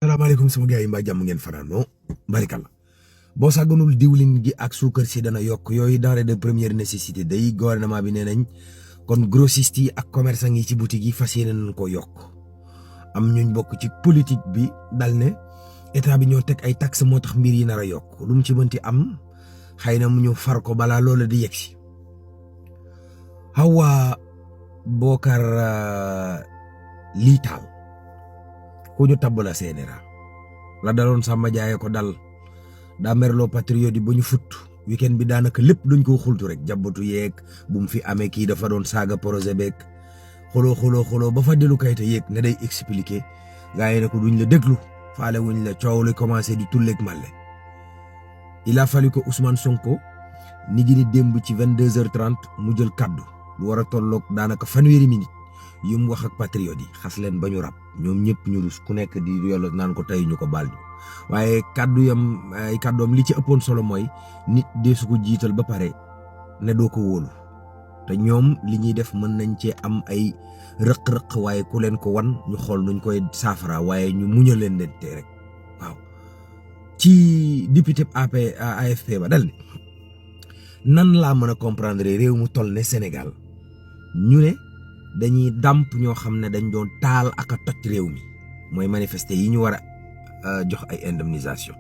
salaamaaleykum sama gars yi mbaa jàmm ngeen fanaanoo barikalla boo sàgganul diwlin gi ak suukar si dana yokk yooyu denrée de première nécessité day gouvernement bi nee nañ kon grossiste yi ak commerçant yi ci boutique yi fas yéene nañ ko yokk am ñuñ bokk ci politique bi dal ne état bi ñoo teg ay taxe moo tax mbir yi nar a yokk lu mu ci mënti am xëy na mu ñu far ko balaa loola di yegsi Hawa Bokar lii taal ku ñu tabb la CNRA la daloon Samba Jaaye ko dal daa merloo patriote yi ba ñu futt weekend bi daanaka lépp duñ ko xultu rek jàbbatu yeeg bu mu fi amee kii dafa doon saaga projet beeg xuloo ba fa delu kayita yéeg ne day expliquer gaa yi ne ko duñ la déglu faale wuñ la coow li commencé di tulleeg màlle il a fallu que Ousmane Sonko ni gi ni démb ci 22h30 mu jël kaddu lu war a tolloog daanaka fanweeri minute yu mu wax ak patriote yi xas leen ba ñu rab ñoom ñëpp ñu rus ku nekk di yollu naan ko tey ñu ko baal ñu waaye kàddoom li ci ëppoon solo mooy nit deesu ko jiital ba pare ne doo ko wóolu te ñoom li ñuy def mën nañ cee am ay rëq-rëq waaye ku leen ko wan ñu xool nuñ koy saafara waaye ñu muñal leen leen te rek waaw ci député AFP ba dal ne nan laa mën a comprendre réew mu toll ne Sénégal ñu ne dañuy dàmp ñoo xam ne dañ doon taal ak a toj réew mi mooy manifester yi ñu war a jox ay indemnisation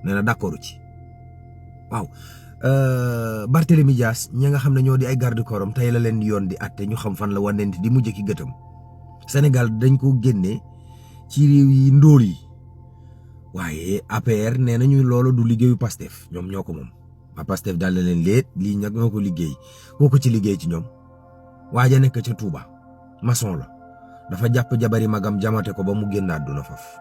nee na d'accord ci waaw Barthélemy Dias ñi nga xam ne ñoo di ay garde corps am tey la leen yoon di atte ñu xam fan la wanent di mujj ki gëtam Sénégal dañ ko génne ci réew yi ndóol yi waaye APR nee nañu loolu du liggéeyu Pastef ñoom ñoo ko moom waa Pastef daal na leen léet lii nag ñoo ko liggéey kooku ci liggéey ci ñoom waaja nekk ca Touba maçon la dafa jàpp jabari magam jamate ko ba mu génn àdduna foofu